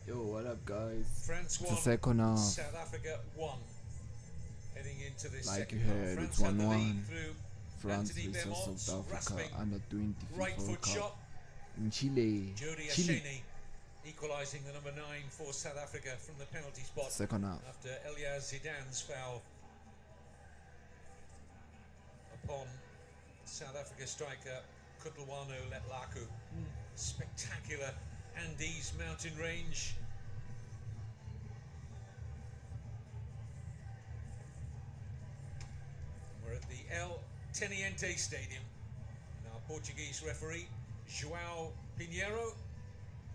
Yo, what up, guys? France It's the 1, second half. South Africa 1. Heading into this Like you second half. heard, it's France had the lead 1-1. through France Anthony versus Vermont's South Africa rasping under 20 right FIFA World foot Cup shot. in Chile. Jody Chile. Asheni equalising the number 9 for South Africa from the penalty spot Second half. after Elias Zidane's foul upon South Africa striker Kutlwano Letlaku. Spectacular Andes mountain range. We're at the El Teniente Stadium, and our Portuguese referee, João Pinheiro,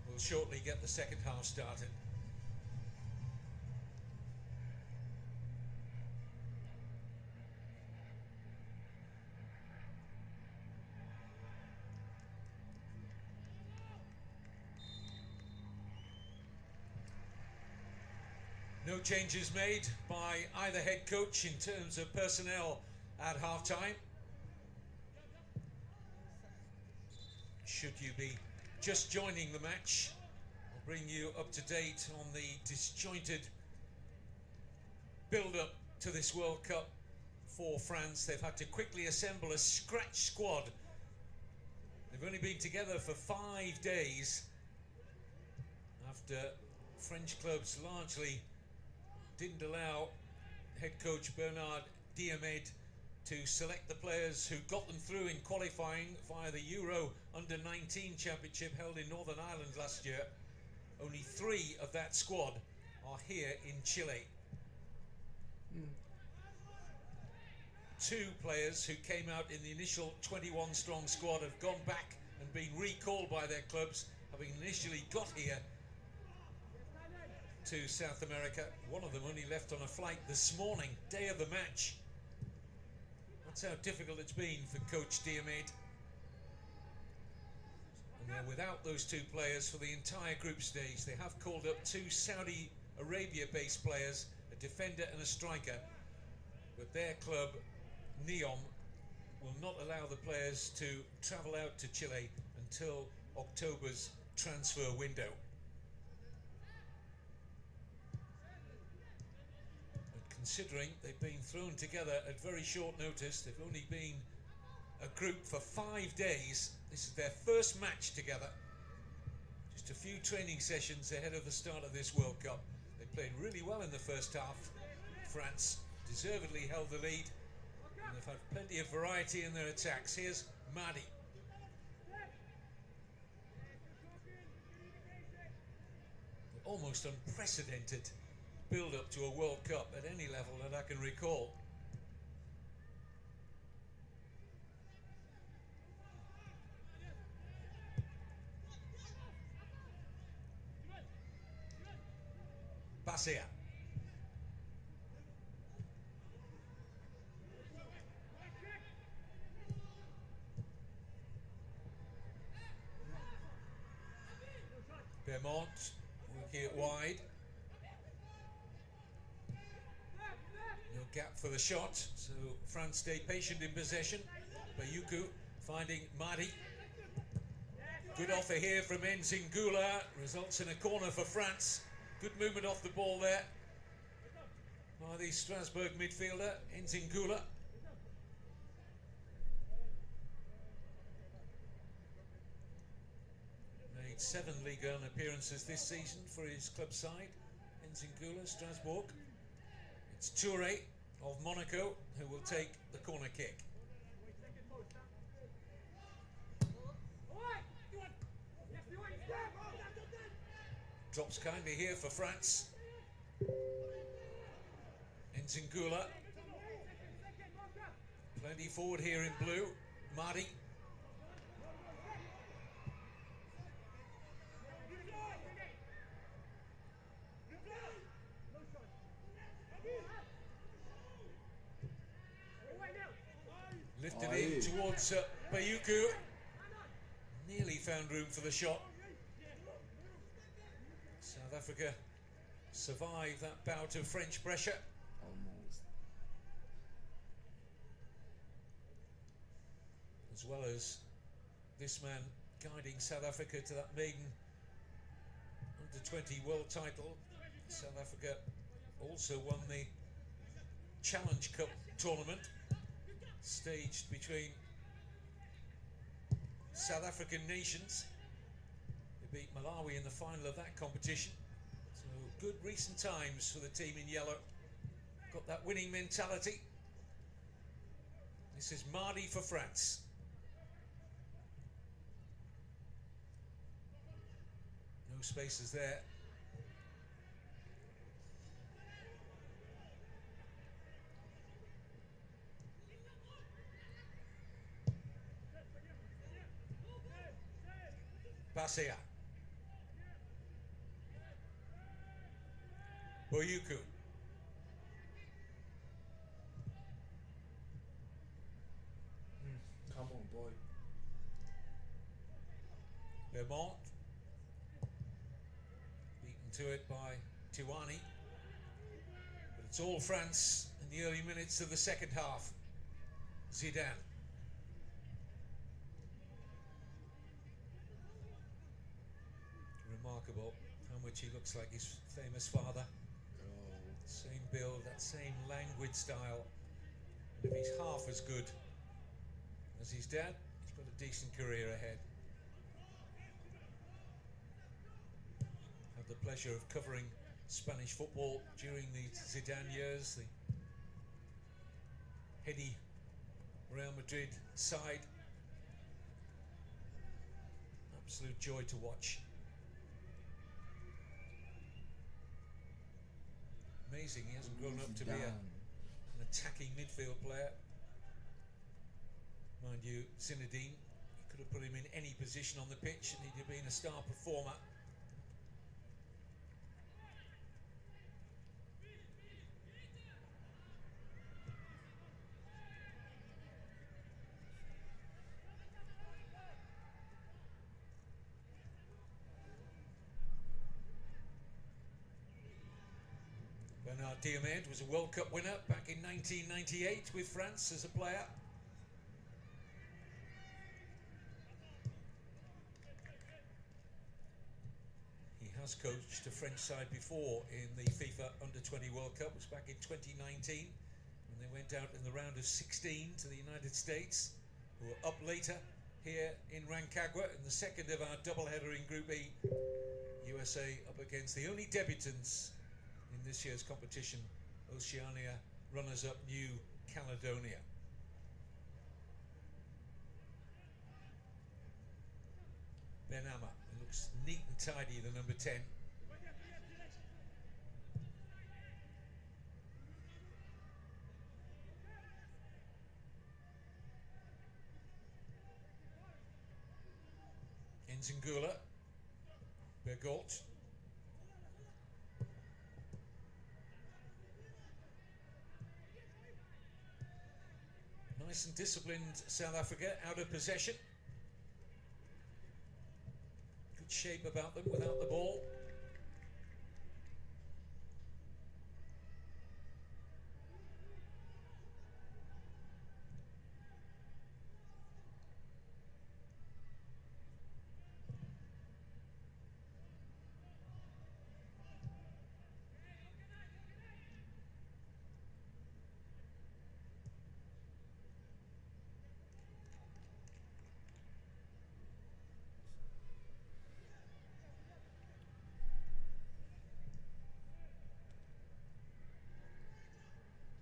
will shortly get the second half started. No changes made by either head coach in terms of personnel at half-time. Should you be just joining the match, I'll bring you up to date on the disjointed build-up to this World Cup for France. They've had to quickly assemble a scratch squad. They've only been together for 5 days after French clubs largely didn't allow head coach Bernard Diamed to select the players who got them through in qualifying via the Euro Under-19 Championship held in Northern Ireland last year. Only 3 of that squad are here in Chile. 2 players who came out in the initial 21-strong squad have gone back and been recalled by their clubs, having initially got here to South America. One of them only left on a flight this morning, day of the match. That's how difficult it's been for Coach Diamed. And they're without those 2 players for the entire group stage. They have called up 2 Saudi Arabia-based players, a defender and a striker, but their club, Neom, will not allow the players to travel out to Chile until October's transfer window. Considering they've been thrown together at very short notice, they've only been a group for 5 days. This is their first match together. Just a few training sessions ahead of the start of this World Cup. They played really well in the first half. France deservedly held the lead, and they've had plenty of variety in their attacks. Here's Madi. Almost unprecedented build up to a World Cup at any level that I can recall. Basia. Vermont working it wide. No gap for the shot, so France stay patient in possession. Bayuku finding Madi. Good offer here from Enzingula, results in a corner for France. Good movement off the ball there by the Strasbourg midfielder, Enzingula. Made 7 Ligue 1 appearances this season for his club side, Enzingula, Strasbourg. It's Touré of Monaco who will take the corner kick. Drops kindly here for France. Enzingula. Plenty forward here in blue. Madi. Lifted in towards Bayuku. Nearly found room for the shot. South Africa survive that bout of French pressure. Almost. As well as this man guiding South Africa to that maiden Under-20 world title. South Africa also won the Challenge Cup tournament, staged between South African nations. They beat Malawi in the final of that competition. So good recent times for the team in yellow. Got that winning mentality. This is Mardi for France. No spaces there. Basea. Boyuku. Come on, boy. Vermont. Beaten to it by Tiwani. But it's all France in the early minutes of the second half. Zidane. Remarkable how much he looks like his famous father. Oh. Same build, that same languid style. And if he's half as good as his dad, he's got a decent career ahead. Had the pleasure of covering Spanish football during the Zidane years, the heady Real Madrid side. Absolute joy to watch. Amazing, he hasn't grown up to be an attacking midfield player. Mind you, Zinedine, you could have put him in any position on the pitch and he'd have been a star performer. Bernard Diomede was a World Cup winner back in 1998 with France as a player. He has coached a French side before in the FIFA Under-20 World Cup. It was back in 2019 when they went out in the round of 16 to the United States, who were up later here in Rancagua in the second of our doubleheader in Group E. USA up against the only debutants in this year's competition, Oceania runners-up New Caledonia. Benama, it looks neat and tidy, the number 10. Enzingula, Bergolt. Nice and disciplined South Africa, out of possession. Good shape about them without the ball.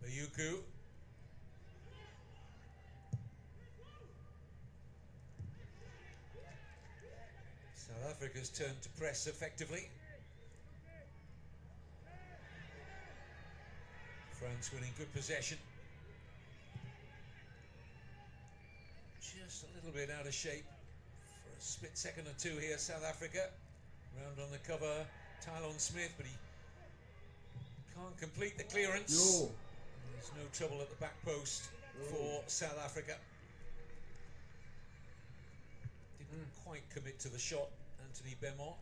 Bayuku. South Africa's turn to press effectively. France winning good possession. Just a little bit out of shape for a split second or two here, South Africa. Round on the cover, Tylon Smith, but he can't complete the clearance. No. There's no trouble at the back post for South Africa. Didn't quite commit to the shot, Anthony Benmont.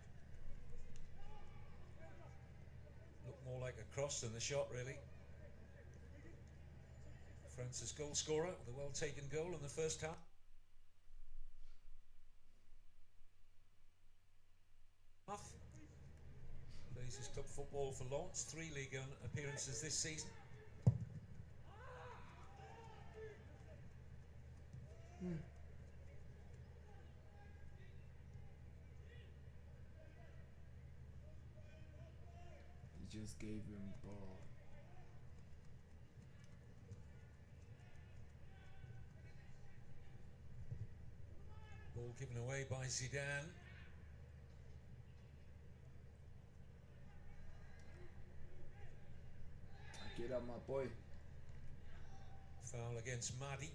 Looked more like a cross than the shot, really. France's goal scorer with a well-taken goal in the first half. plays his club football for Lens, 3 Ligue 1 appearances this season. He just gave him ball. Ball given away by Zidane. Get up, my boy. Foul against Madi.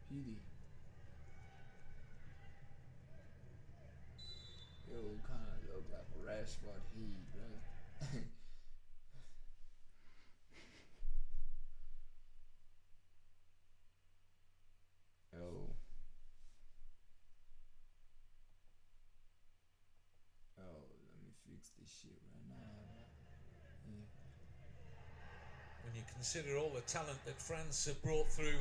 Petey. Yo, kind of look like Rashford Heat, right? Oh. Oh, let me fix this shit right now. Yeah. When you consider all the talent that France have brought through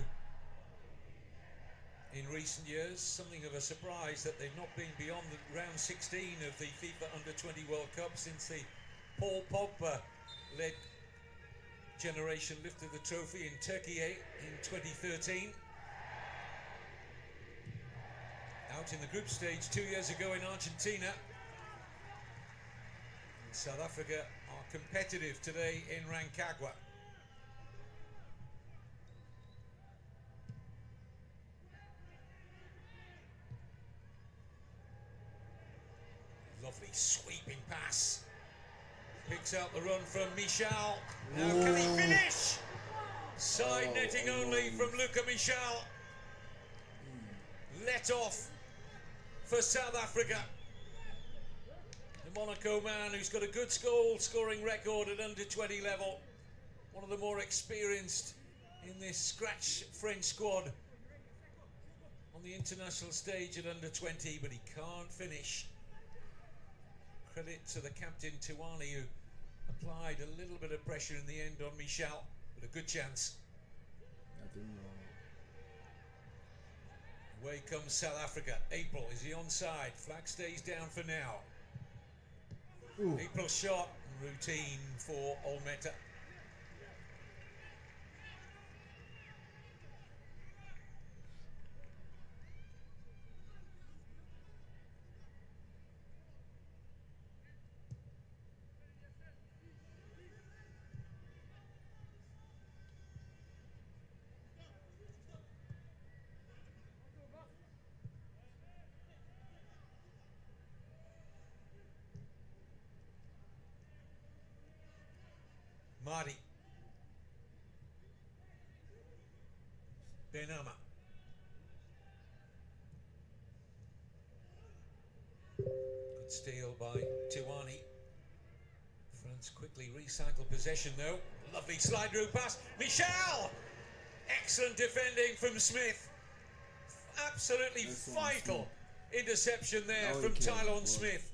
in recent years, something of a surprise that they've not been beyond the round 16 of the FIFA Under-20 World Cup since the Paul Pogba-led generation lifted the trophy in Turkey in 2013. Out in the group stage 2 years ago in Argentina. And South Africa are competitive today in Rancagua. Lovely sweeping pass. Picks out the run from Michel. Now can he finish? Side netting only from Luca Michel. Let off for South Africa. The Monaco man who's got a good goal-scoring record at under-20 level. One of the more experienced in this scratch French squad on the international stage at under-20, but he can't finish. Credit to the captain Tiwani, who applied a little bit of pressure in the end on Michel, but a good chance. Nothing wrong. Away comes South Africa. April, is he onside? Flag stays down for now. Ooh. April shot, routine for Olmeta. Madi. Benama. Good steal by Tiwani. France quickly recycle possession though. Lovely slide through pass. Michel! Excellent defending from Smith. Absolutely vital interception there from Tylon Smith.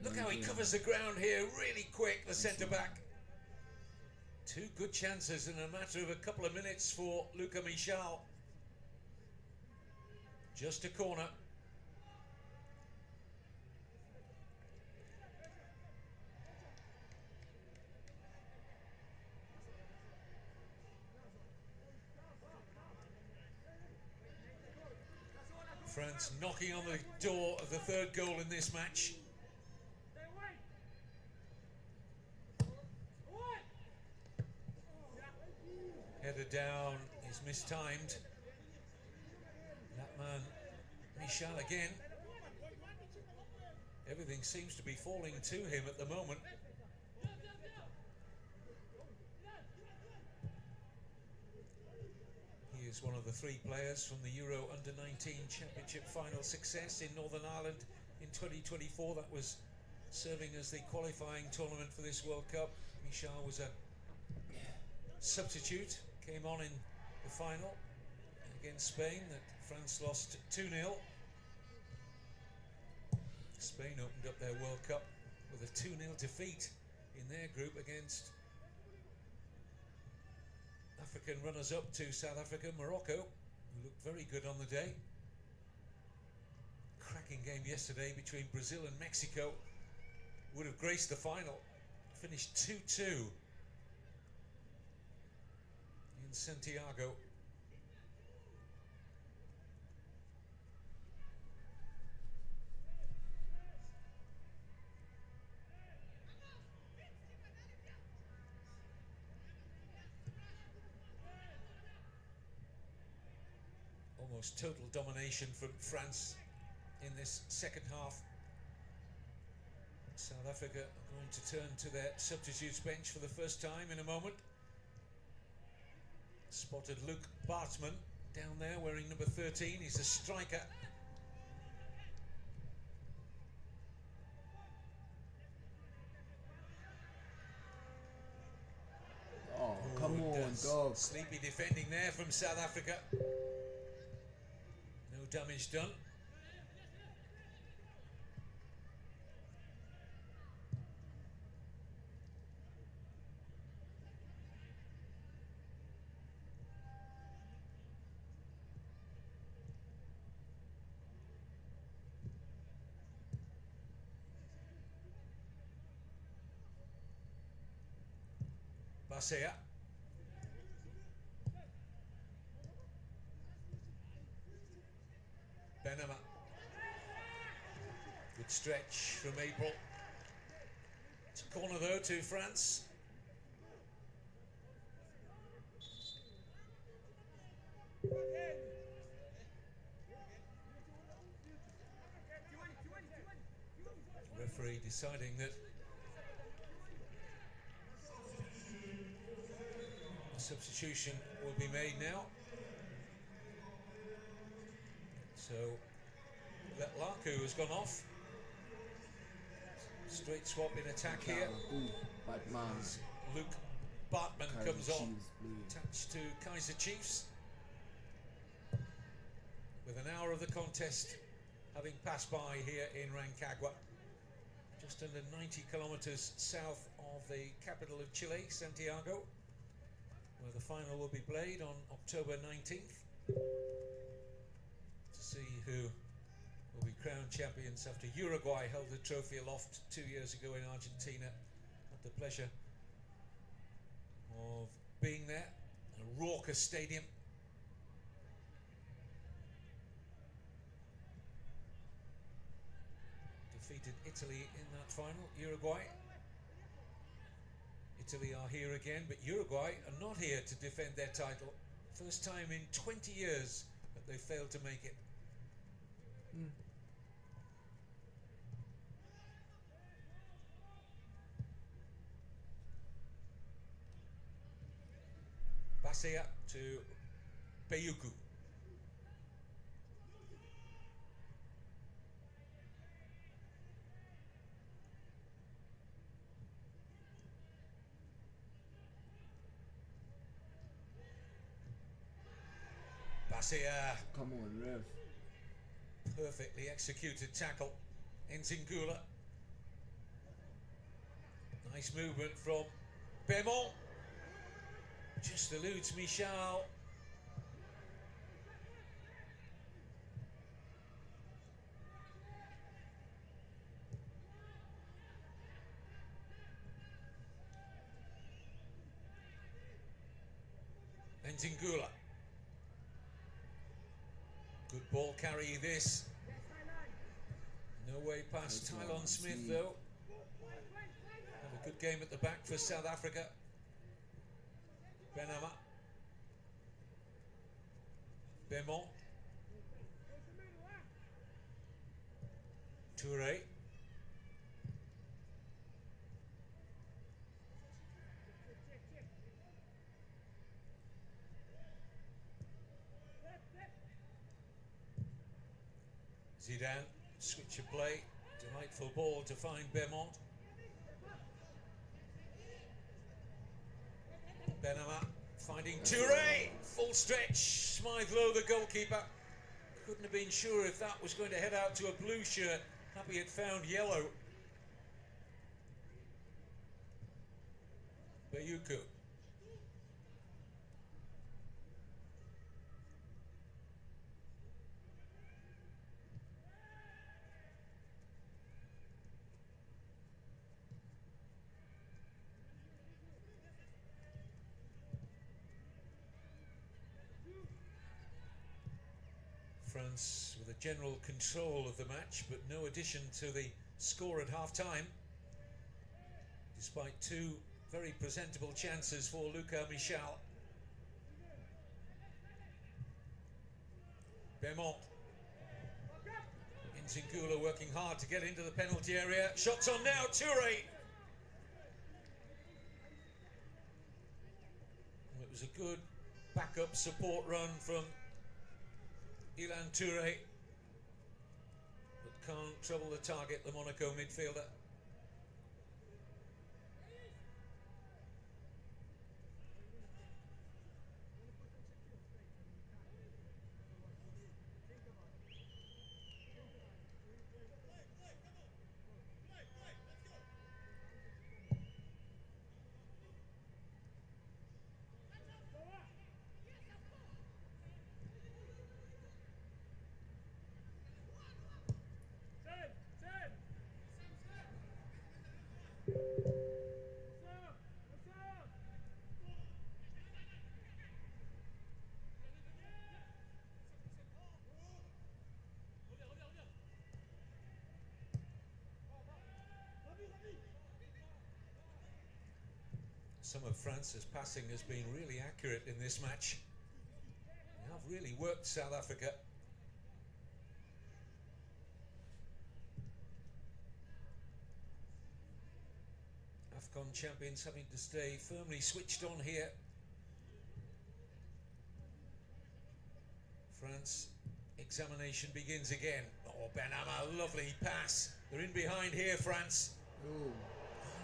Look how he covers the ground here, really quick, the centre-back. 2 good chances in a matter of a couple of minutes for Luca Michel. Just a corner. France knocking on the door of the 3rd goal in this match. Header down is mistimed. That man, Michel again. Everything seems to be falling to him at the moment. He is one of the 3 players from the Euro Under-19 Championship final success in Northern Ireland in 2024. That was serving as the qualifying tournament for this World Cup. Michel was a substitute, came on in the final against Spain that France lost 2-0. Spain opened up their World Cup with a 2-0 defeat in their group against African runners-up to South Africa, Morocco, who looked very good on the day. Cracking cracking game yesterday between Brazil and Mexico. Would have graced the final. Finished 2-2 in Santiago. Almost total domination from France in this second half. South Africa are going to turn to their substitutes bench for the first time in a moment. Spotted Luke Bartman down there wearing number 13. He's a striker. Oh, come on, dog. Sleepy defending there from South Africa. No damage done. Basea. Benama. Good stretch from April. It's a corner though to France. Referee deciding that a substitution will be made now. So Laku has gone off. Straight swap in attack here. As Luke Bartman comes on, attached to Kaiser Chiefs. With an hour of the contest having passed by here in Rancagua, just under 90 kilometers south of the capital of Chile, Santiago, where the final will be played on October 19th, to see who will be crowned champions after Uruguay held the trophy aloft 2 years ago in Argentina. Had the pleasure of being there, a raucous stadium. Defeated Italy in that final, Uruguay. Italy are here again, but Uruguay are not here to defend their title. First time in 20 years that they failed to make it. Basea to Peyuku. Basea. Come on, Rev. Perfectly executed tackle. Enzingula. Nice movement from Bemont. Just eludes Michal. Enzingula. Good ball carry this. No way past Tylon Smith though. Have a good game at the back for South Africa. Benama. Bemont. Toure. Zidane, switch of play, delightful ball to find Bemont. Benama finding Toure, full stretch, Smythe Lowe, the goalkeeper. Couldn't have been sure if that was going to head out to a blue shirt. Happy it found yellow. Peyuku. France with a general control of the match, but no addition to the score at half-time, despite two very presentable chances for Luca Michal. Beaumont. Nzingula working hard to get into the penalty area. Shots on now, Touré. It was a good backup support run from Ilan Touré, but can't trouble the target, the Monaco midfielder. Some of France's passing has been really accurate in this match. They have really worked South Africa. AFCON champions having to stay firmly switched on here. France, examination begins again. Oh, Benama, lovely pass. They're in behind here, France. Oh.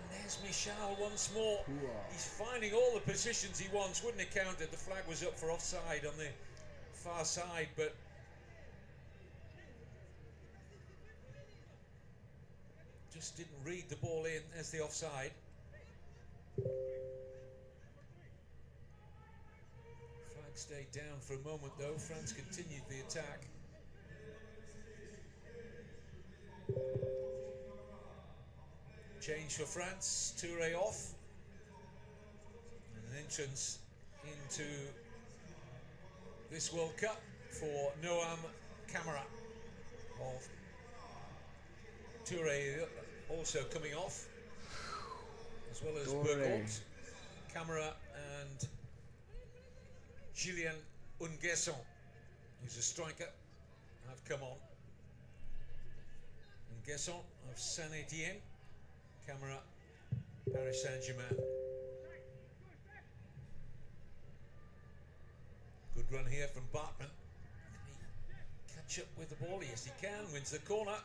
There's Michal once more. Poor. He's finding all the positions he wants. Wouldn't have counted. The flag was up for offside on the far side, but just didn't read the ball in as the offside. Flag stayed down for a moment though. France continued the attack. Change for France, Touré off, and an entrance into this World Cup for Noam Camara. Of Touré also coming off, as well as Burgos, Camara and Julien Unguesson, who's a striker, have come on. Unguesson of Saint-Étienne, Camara, Paris Saint-Germain. Good run here from Bartman. Can he catch up with the ball? Yes, he can. Wins the corner.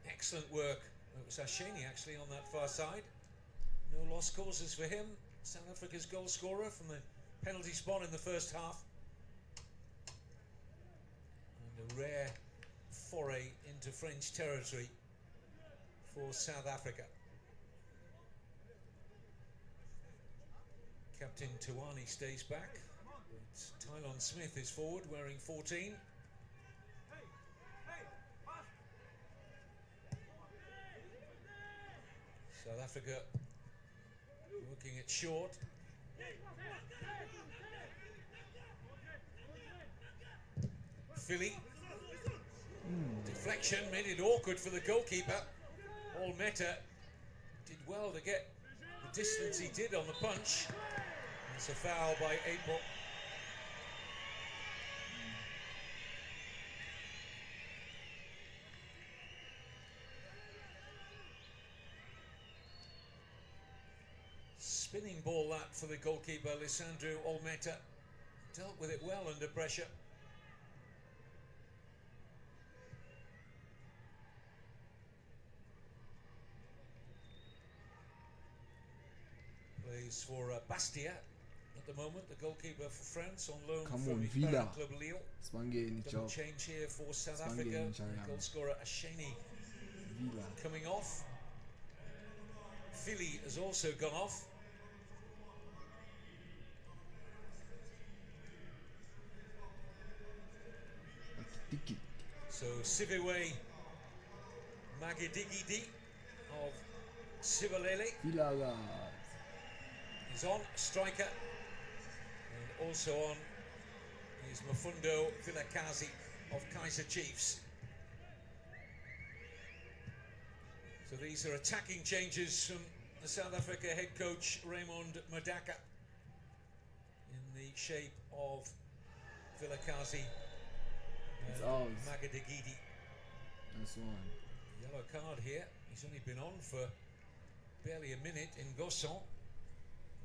Excellent work. It was Asheni actually on that far side. No lost causes for him. South Africa's goal scorer from the penalty spot in the first half. And a rare foray into French territory for South Africa. Captain Tawani stays back. Tylon Smith is forward, wearing 14. South Africa working it short. Philly. Deflection made it awkward for the goalkeeper. Olmeta did well to get the distance he did on the punch. It's a foul by April. Spinning ball that for the goalkeeper, Lisandro Olmeta. Dealt with it well under pressure. Plays for Bastia at the moment, the goalkeeper for France, on loan from Villa. Club Lille. Spangeni Double change here for South Africa. Goal scorer Asheni Villa. coming off. Philly has also gone off. So Sivewe Magidigidi of Sivalele is on, striker, and also on is Mafundo Vilakazi. of Kaiser Chiefs. So these are attacking changes from the South Africa head coach Raymond Madaka in the shape of Vilakazi and Magadigidi. Nice one. Yellow card here. He's only been on for barely a minute in Gosson,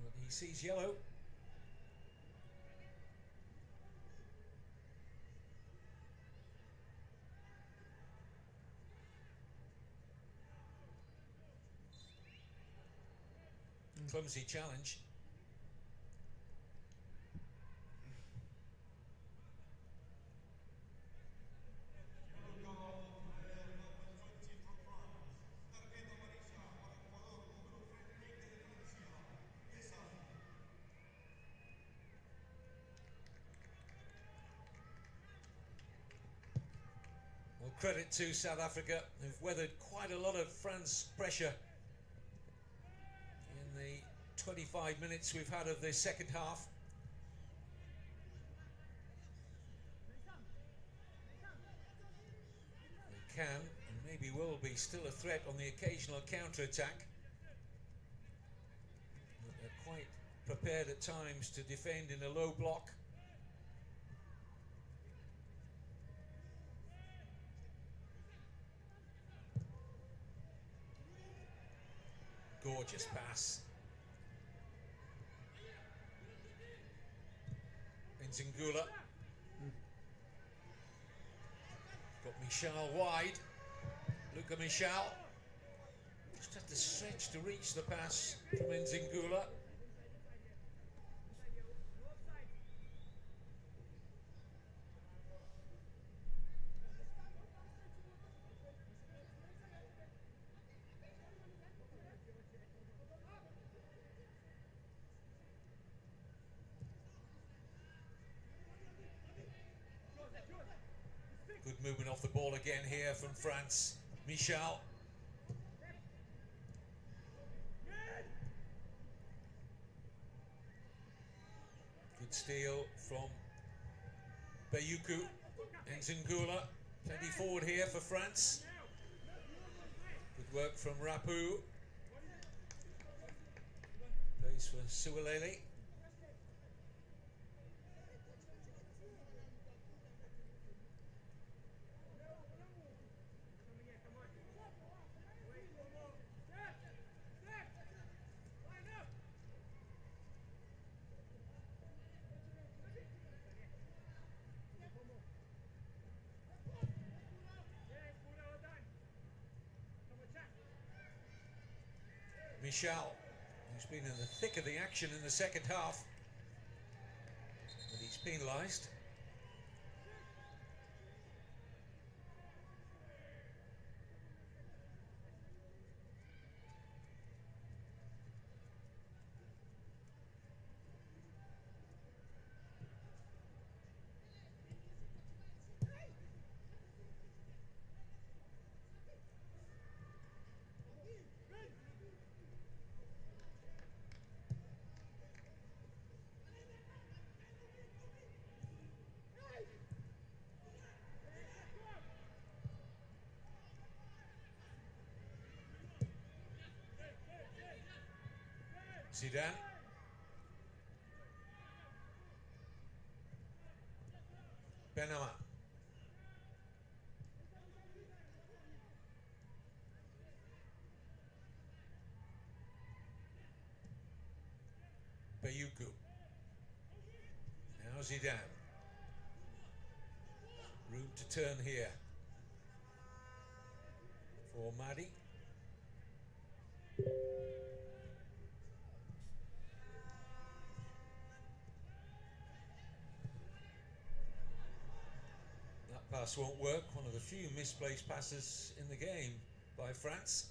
but he sees yellow. Clumsy challenge. Well, credit to South Africa, who've weathered quite a lot of France pressure in the 25 minutes we've had of the second half. They can, and maybe will be, still a threat on the occasional counter-attack. But they're quite prepared at times to defend in a low block. Gorgeous pass. Nzingula. Got Michal wide. Luca Michal. Just had to stretch to reach the pass from Nzingula. Good movement off the ball again here from France. Michal. Good steal from Bayuku. Nzingula. Plenty forward here for France. Good work from Rapu. Plays for Sualeli. Michal, who's been in the thick of the action in the second half, but he's penalised. Zidane. Benama. Bayuku. Now Zidane. Room to turn here for Madi. That pass won't work. One of the few misplaced passes in the game by France.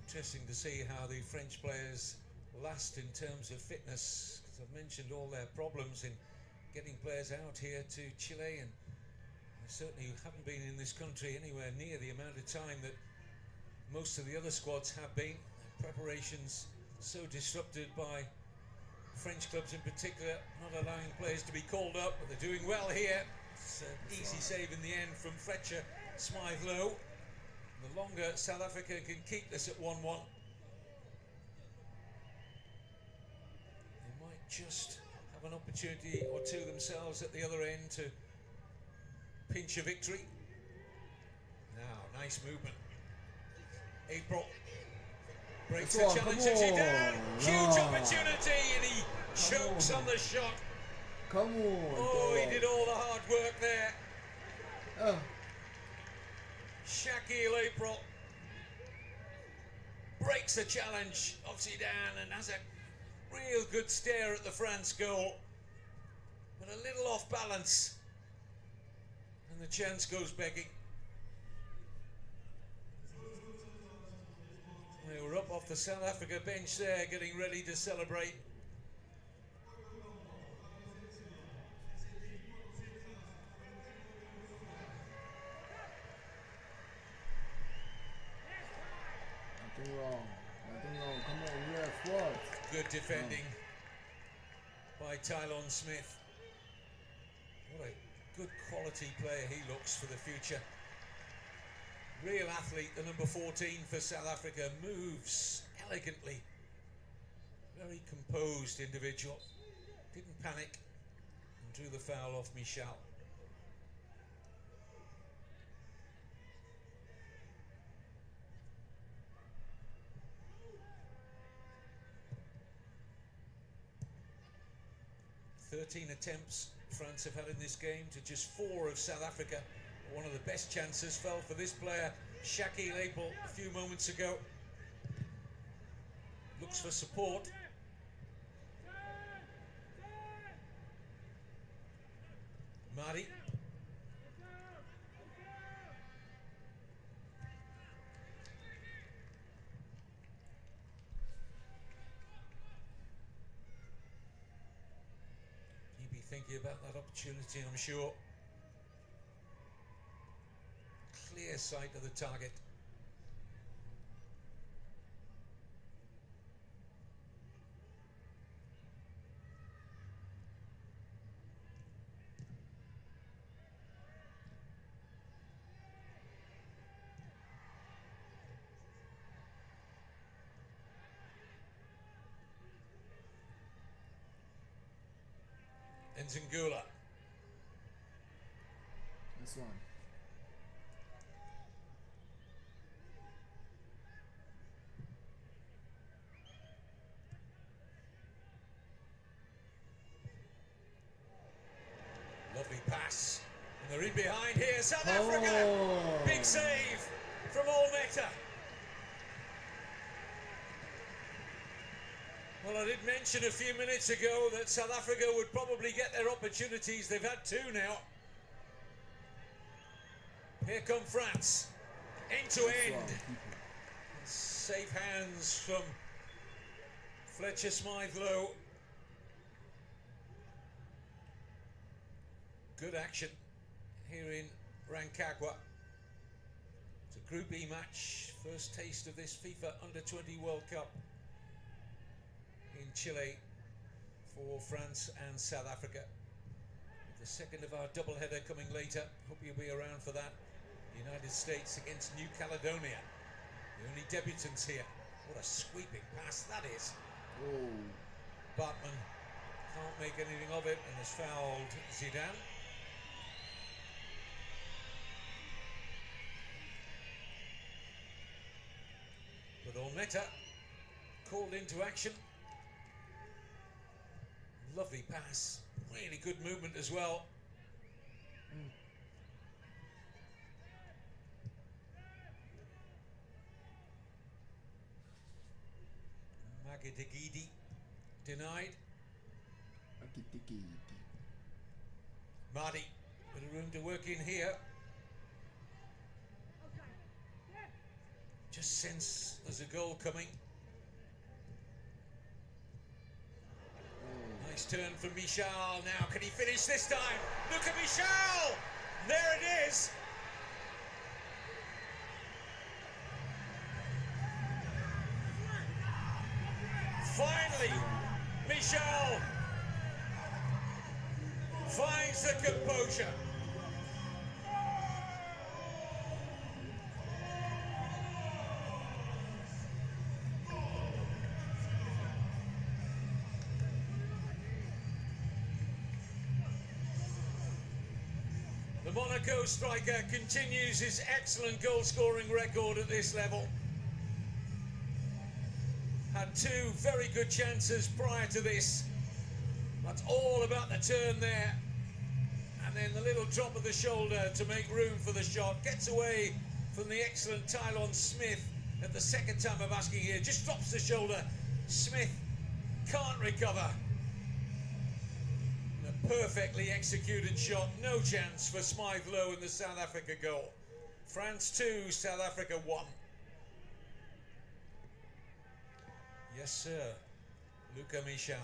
Interesting to see how the French players last in terms of fitness, because I've mentioned all their problems in getting players out here to Chile, and they certainly haven't been in this country anywhere near the amount of time that most of the other squads have been. Their preparations so disrupted by French clubs in particular, not allowing players to be called up, but they're doing well here. It's an easy save in the end from Fletcher Smythe-Lowe. The longer South Africa can keep this at 1-1, they might just have an opportunity or two themselves at the other end to pinch a victory. Now, nice movement. April breaks the challenge of Zidane. Huge opportunity, and he chokes on the shot. Come on. Oh, he did all the hard work there. Shaquille April breaks the challenge of Zidane and has a real good stare at the France goal, but a little off balance, and the chance goes begging. They were up off the South Africa bench there, getting ready to celebrate. Nothing wrong. Nothing wrong. Come on, we have what? Good defending by Tylon Smith. What a good quality player he looks for the future. Real athlete, the number 14 for South Africa, moves elegantly. Very composed individual. Didn't panic and drew the foul off Michel. "13 attempts France have had in this game to just 4 of South Africa. One of the best chances fell for this player, Shaquille April, a few moments ago. Looks for support. Mari. He'd be thinking about that opportunity, I'm sure. Clear sight of the target. Nzingula. This one. Lovely pass. And they're in behind here. South Africa. Big save from Olmeta. Well, I did mention a few minutes ago that South Africa would probably get their opportunities. They've had 2 now. Here come France. End to end. Safe hands from Fletcher Smythe-Lowe. Good action here in Rancagua. It's a Group E match. First taste of this FIFA Under-20 World Cup in Chile for France and South Africa. The second of our doubleheader coming later. Hope you'll be around for that. United States against New Caledonia. The only debutants here. What a sweeping pass that is. Oh. Bartman can't make anything of it and has fouled Zidane. But Olmeta called into action. Lovely pass. Really good movement as well. Magidigidi denied. Marty, bit of room to work in here. Just sense there's a goal coming. Nice turn from Michel. Now, can he finish this time? Look at Michel! There it is! Finally, Michel finds the composure. The Monaco striker continues his excellent goal-scoring record at this level. Had two very good chances prior to this. That's all about the turn there. And then the little drop of the shoulder to make room for the shot. Gets away from the excellent Tylon Smith at the second time of asking here. Just drops the shoulder. Smith can't recover. A perfectly executed shot. No chance for Smythe Lowe in the South Africa goal. France 2, South Africa 1. Yes, sir. Luca Michel.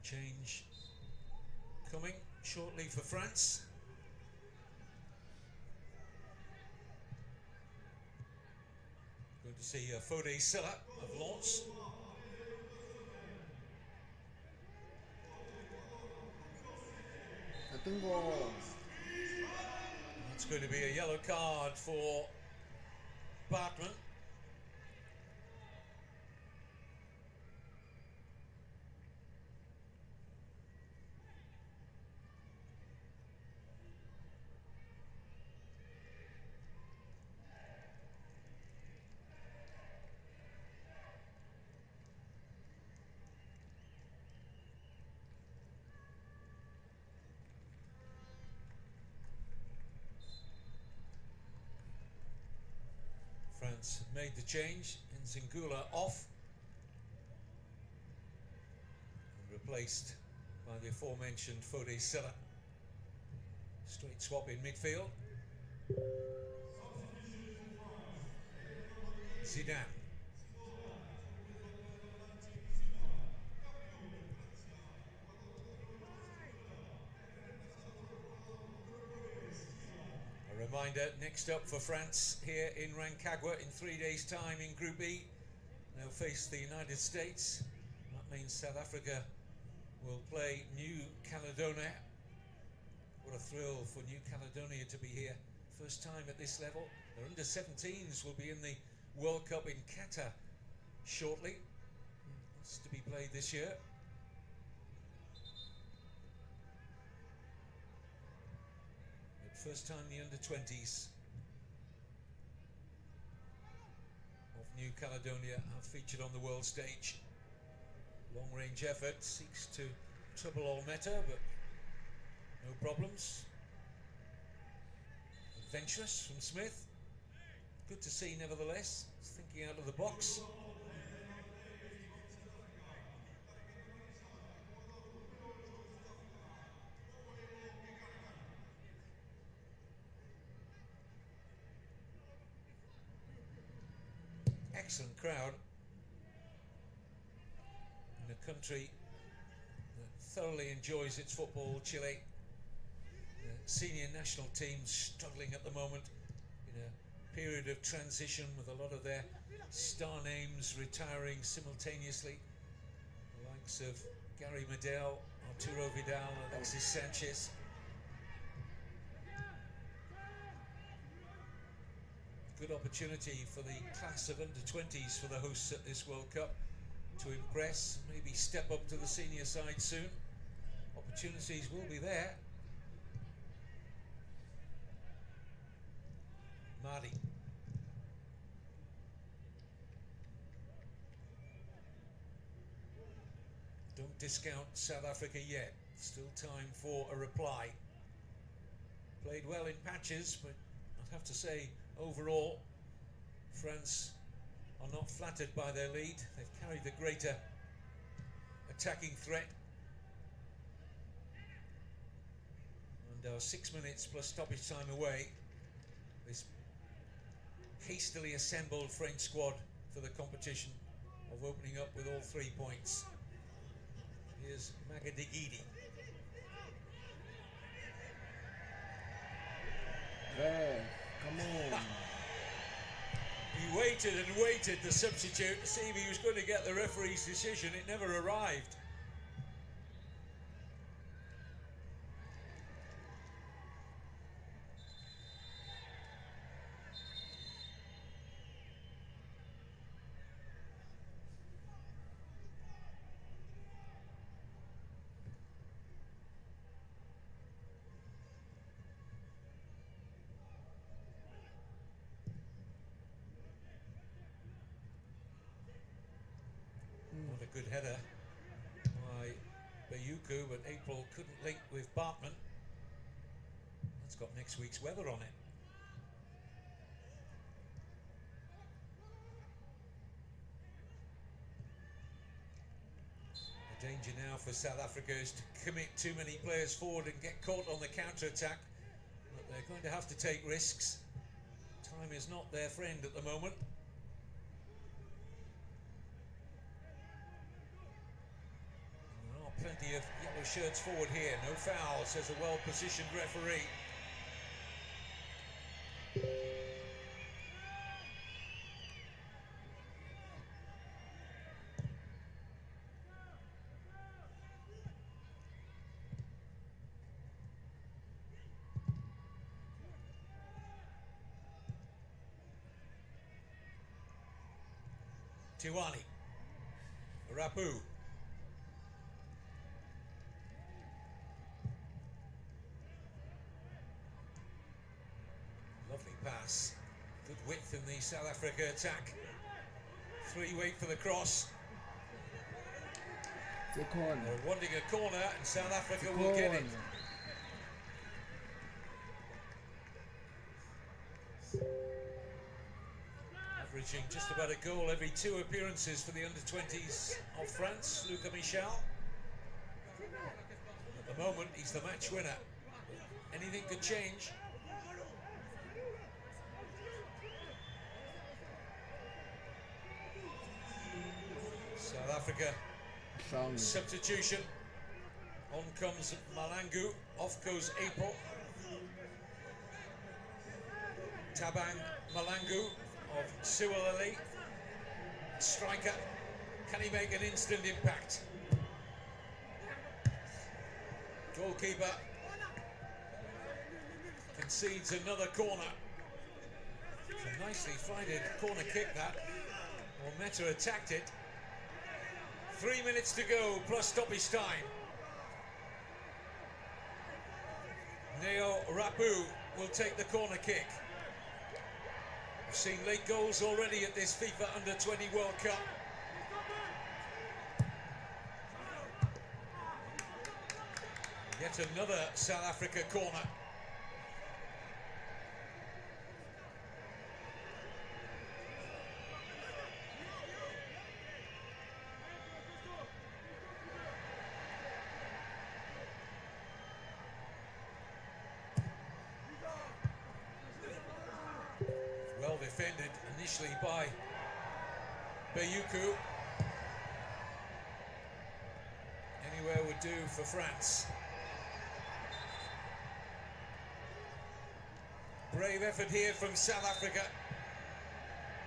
Change coming shortly for France. Going to see Fode Silla of Lens. It's going to be a yellow card for Bartman. France made the change, Nzingula off and replaced by the aforementioned Fode Silla. Straight swap in midfield. Zidane. Reminder, next up for France here in Rancagua in 3 days' time in Group E. They'll face the United States. That means South Africa will play New Caledonia. What a thrill for New Caledonia to be here. First time at this level. Their under-17s will be in the World Cup in Qatar shortly. It's to be played this year. First time the under-20s of New Caledonia have featured on the world stage. Long-range effort seeks to trouble all Meta, but no problems. Adventurous from Smith. Good to see, nevertheless. Thinking out of the box. Excellent crowd in a country that thoroughly enjoys its football, Chile. The senior national teams struggling at the moment in a period of transition with a lot of their star names retiring simultaneously. The likes of Gary Medel, Arturo Vidal, Alexis Sanchez. Good opportunity for the class of under-20s for the hosts at this World Cup to impress, maybe step up to the senior side soon. Opportunities will be there. Mardi. Don't discount South Africa yet. Still time for a reply. Played well in patches, but I'd have to say, overall, France are not flattered by their lead. They've carried the greater attacking threat. And 6 minutes plus stoppage time away. This hastily assembled French squad for the competition of opening up with all 3 points. Here's Magadigidi. Hey, come on. He waited and waited, the substitute, to see if he was going to get the referee's decision. It never arrived. Not a good header by Bayuku, but April couldn't link with Bartman. That's got next week's weather on it. The danger now for South Africa is to commit too many players forward and get caught on the counter-attack. But they're going to have to take risks. Time is not their friend at the moment. Plenty of yellow shirts forward here. No foul, says a well-positioned referee. Tiwani. Rapu. Pass. Good width in the South Africa attack. 3 wait for the cross. It's a corner. They're wanting a corner, and South Africa will get it. Averaging just about a goal every 2 appearances for the under-20s of France, Luca Michel. At the moment, he's the match winner. Anything could change. South Africa, substitution. On comes Malangu, off goes April. Tabang Malangu of Siwalali, striker. Can he make an instant impact? Goalkeeper concedes another corner. It's a nicely flighted corner kick that. Well, Meta attacked it. 3 minutes to go, plus stoppage time. Neo Rapu will take the corner kick. We've seen late goals already at this FIFA Under-20 World Cup. Yet another South Africa corner. Well defended initially by Bayuku. Anywhere would do for France. Brave effort here from South Africa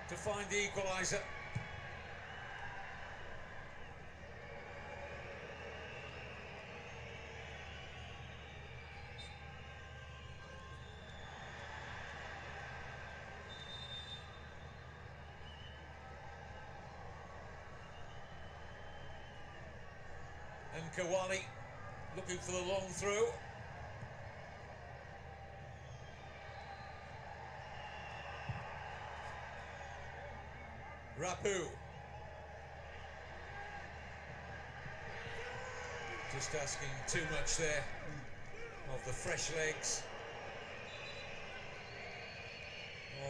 to find the equaliser. And Kawali looking for the long throw. Rapu. Just asking too much there of the fresh legs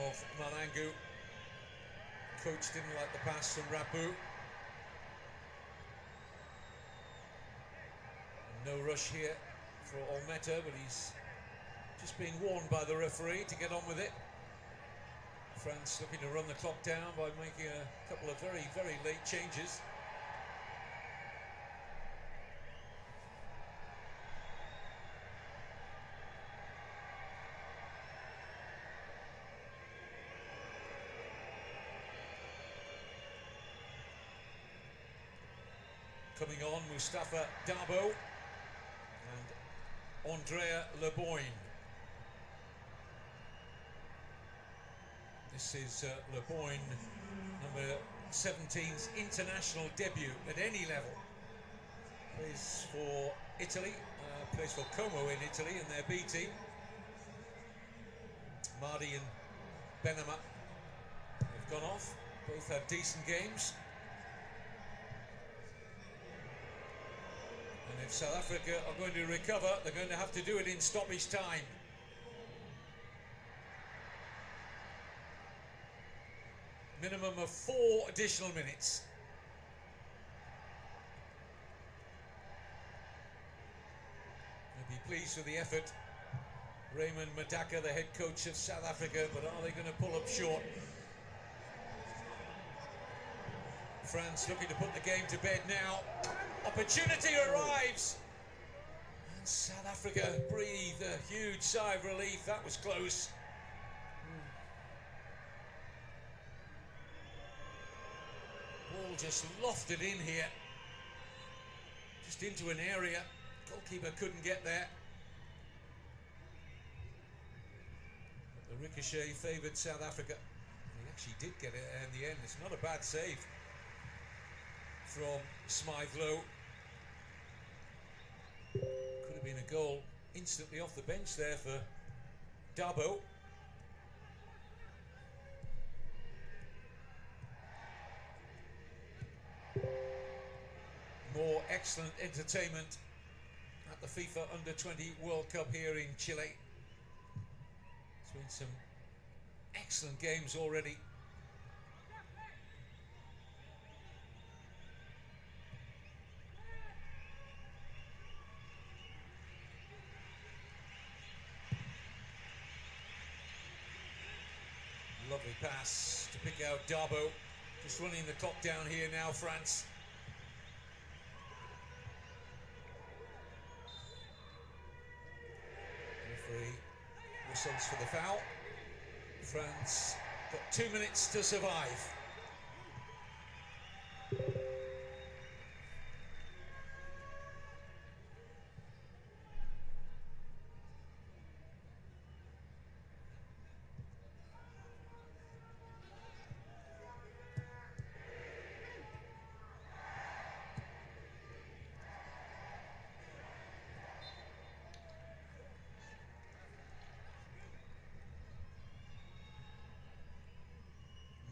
of Malangu. Coach didn't like the pass from Rapu. No rush here for Olmeta, but he's Just being warned by the referee to get on with it. France looking to run the clock down by making a couple of very, very late changes. Coming on, Mustafa Dabo and Andrea Lemoine. This is Lemoine, number 17's international debut at any level. Plays for Italy, plays for Como in Italy in their B team. Mardi and Benama have gone off, both had decent games. And if South Africa are going to recover, they're going to have to do it in stoppage time. Minimum of 4 additional minutes. They'll be pleased with the effort. Raymond Madaka, the head coach of South Africa, but are they going to pull up short? France looking to put the game to bed now. Opportunity arrives. And South Africa breathe a huge sigh of relief. That was close. Ball just lofted in here. Just into an area. Goalkeeper couldn't get there. But the ricochet favoured South Africa. He actually did get it in the end. It's not a bad save from Smythe Lowe. Could have been a goal instantly off the bench there for Dabo. More excellent entertainment at the FIFA Under-20 World Cup here in Chile. It's been some excellent games already. Lovely pass to pick out Dabo. Just running the clock down here now, France. Referee whistles for the foul. France got 2 minutes to survive.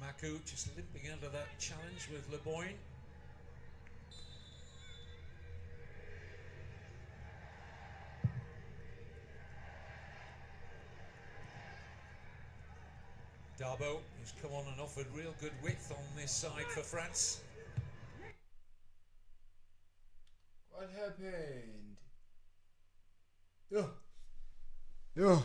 Maku just limping out of that challenge with Lemoine. Dabo, who's come on and offered real good width on this side for France. What happened? Yo.